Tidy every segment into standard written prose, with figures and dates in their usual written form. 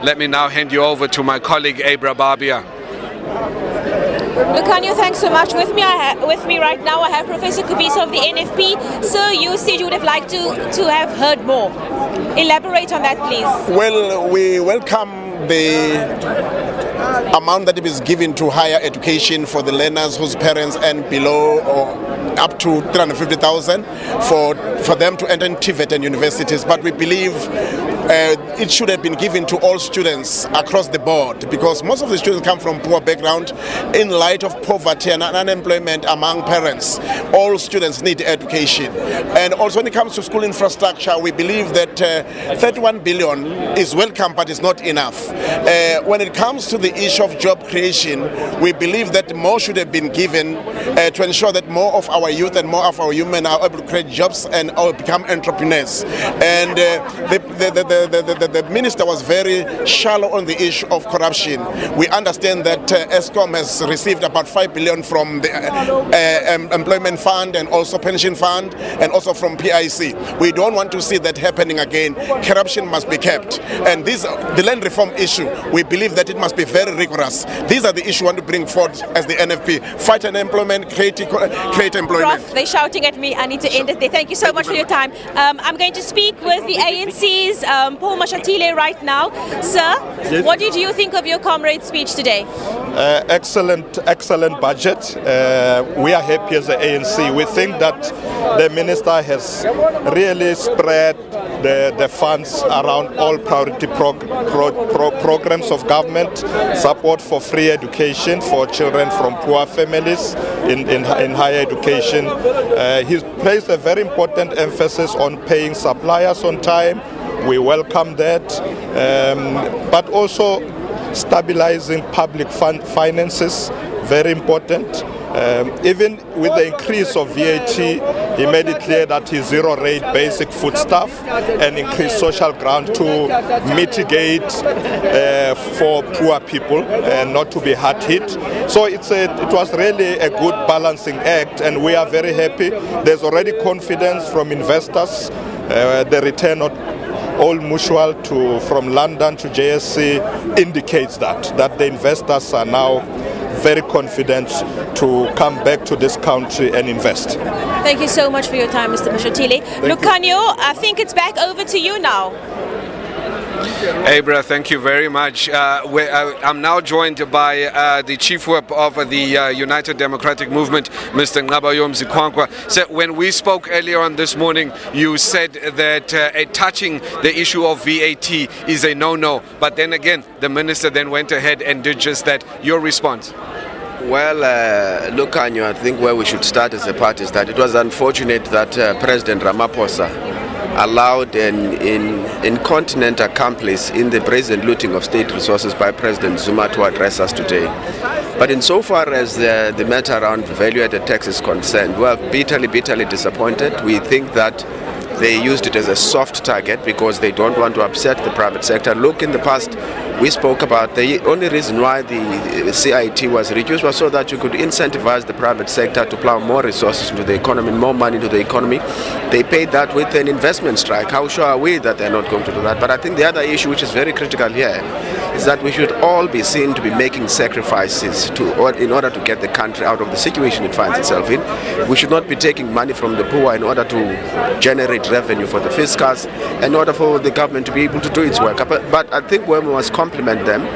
Let me now hand you over to my colleague Abra Barber. Lucanio, thanks so much. With me right now I have Professor Kubisa of the NFP. Sir, you said you would have liked to have heard more. Elaborate on that, please. Well, we welcome the amount that is given to higher education for the learners whose parents earn below or up to 350,000 for them to enter TVET and universities. But we believe it should have been given to all students across the board, because most of the students come from poor background. In light of poverty and unemployment among parents, all students need education. And also when it comes to school infrastructure, we believe that 31 billion is welcome, but it's not enough. When it comes to the issue of job creation, we believe that more should have been given to ensure that more of our youth and more of our women are able to create jobs and become entrepreneurs. And the minister was very shallow on the issue of corruption. We understand that ESCOM has received about 5 billion from the employment fund and also pension fund and also from PIC. We don't want to see that happening again. Corruption must be kept. And the land reform issue, we believe that it must be very rigorous. These are the issues we want to bring forward as the NFP. Fight unemployment, create employment. Prof, they're shouting at me. I need to end it there. Thank you so much for your time. I'm going to speak with the ANC's Paul Mashatile right now. Sir, yes. What did you think of your comrade's speech today? Excellent budget. We are happy as the ANC. We think that the minister has really spread the funds around all priority programs of government, support for free education for children from poor families in higher education. He's placed a very important emphasis on paying suppliers on time. We welcome that, but also stabilizing public finances, very important. Even with the increase of VAT, he made it clear that he zero-rate basic foodstuff and increased social grant to mitigate for poor people and not to be hard hit. So it was really a good balancing act, and we are very happy. There's already confidence from investors. The return of Old Mutual from London to JSC indicates that the investors are now very confident to come back to this country and invest. Thank you so much for your time, Mr. Mashatile. Lucanio, I think it's back over to you now. Abra, thank you very much. I'm now joined by the Chief Whip of the United Democratic Movement, Mr. Gigaba. So when we spoke earlier on this morning, you said that touching the issue of VAT is a no-no. But then again, the minister then went ahead and did just that. Your response? Well, Lucanio, I think where we should start as a party is that it was unfortunate that President Ramaphosa allowed an incontinent accomplice in the brazen looting of state resources by President Zuma to address us today. But insofar as the matter around value-added tax is concerned, we are bitterly disappointed. We think that they used it as a soft target because they don't want to upset the private sector. Look, in the past, we spoke about the only reason why the CIT was reduced was so that you could incentivize the private sector to plow more resources into the economy, more money into the economy. They paid that with an investment strike. How sure are we that they're not going to do that? But I think the other issue, which is very critical here, is that we should all be seen to be making sacrifices in order to get the country out of the situation it finds itself in. We should not be taking money from the poor in order to generate revenue for the fiscals, in order for the government to be able to do its work. But I think where we must compliment them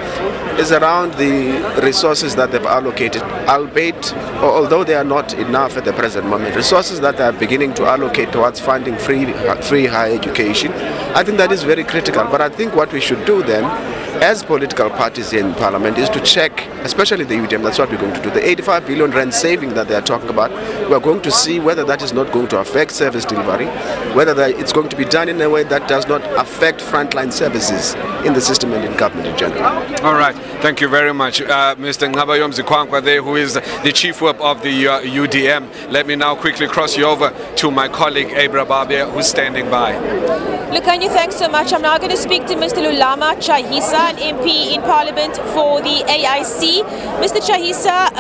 is around the resources that they've allocated, albeit, although they are not enough at the present moment, resources that they are beginning to allocate towards funding free higher education. I think that is very critical. But I think what we should do then, as political parties in Parliament, is to check, especially the UDM, that's what we're going to do. The 85 billion rand saving that they are talking about, we're going to see whether that is not going to affect service delivery, whether it's going to be done in a way that does not affect frontline services in the system and in government in general. All right, thank you very much. Mr. Gigaba there, who is the Chief Whip of the UDM. Let me now quickly cross you over to my colleague Abra Barber, who's standing by. Lucanio, thanks so much. I'm now going to speak to Mr. Lulama Chahisa, an MP in Parliament for the AIC. Mr. Chahisa,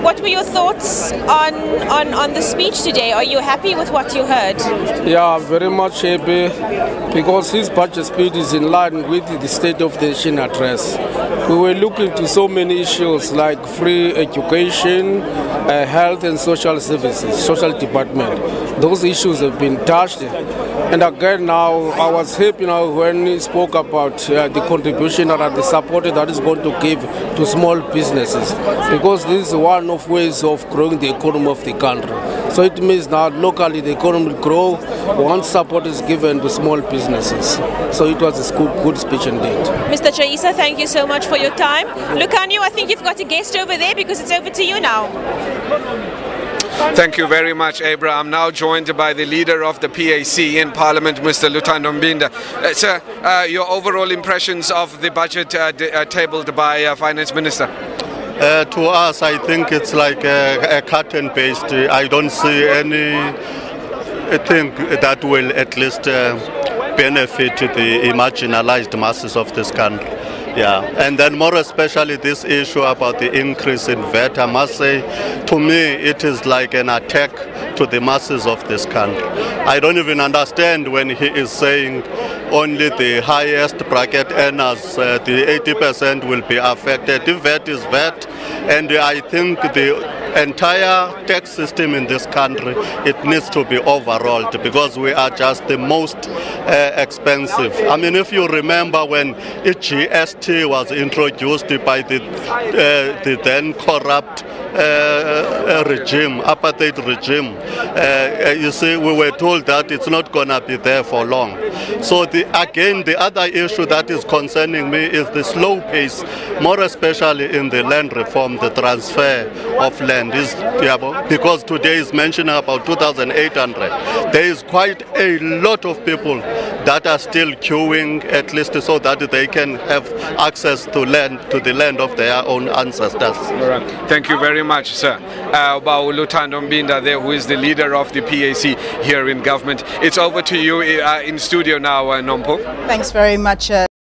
What were your thoughts on the speech today? Are you happy with what you heard? Yeah, very much happy, because his budget speech is in line with the State of the Nation address. We were looking to so many issues like free education, health and social services, social department. Those issues have been touched. And again now, I was happy now when he spoke about the contribution or the support that is going to give to small businesses, because this is one of ways of growing the economy of the country. So it means that locally the economy will grow once support is given to small businesses. So it was a good speech indeed. Mr. Issa, thank you so much for your time. Lucanio, I think you've got a guest over there, because it's over to you now. Thank you very much, Abra. I'm now joined by the leader of the PAC in Parliament, Mr. Luthando Mbinda. Sir, your overall impressions of the budget tabled by Finance Minister? To us, I think it's like a cut and paste. I don't see anything that will at least benefit the marginalized masses of this country. Yeah, and then more especially this issue about the increase in VAT, I must say, to me, it is like an attack to the masses of this country. I don't even understand when he is saying only the highest bracket earners, the 80% will be affected. The VAT is VAT, and I think the entire tax system in this country, it needs to be overhauled, because we are just the most expensive. I mean, if you remember when GST was introduced by the then corrupt regime, apartheid regime, you see, we were told that it's not going to be there for long. So again, the other issue that is concerning me is the slow pace, more especially in the land reform, the transfer of land. Because today is mentioning about 2,800. There is quite a lot of people that are still queuing, at least so that they can have access to the land of their own ancestors. Thank you very much, sir. Luthando Mbinda there, who is the leader of the PAC here in government. It's over to you in studio now, Nompo. Thanks very much.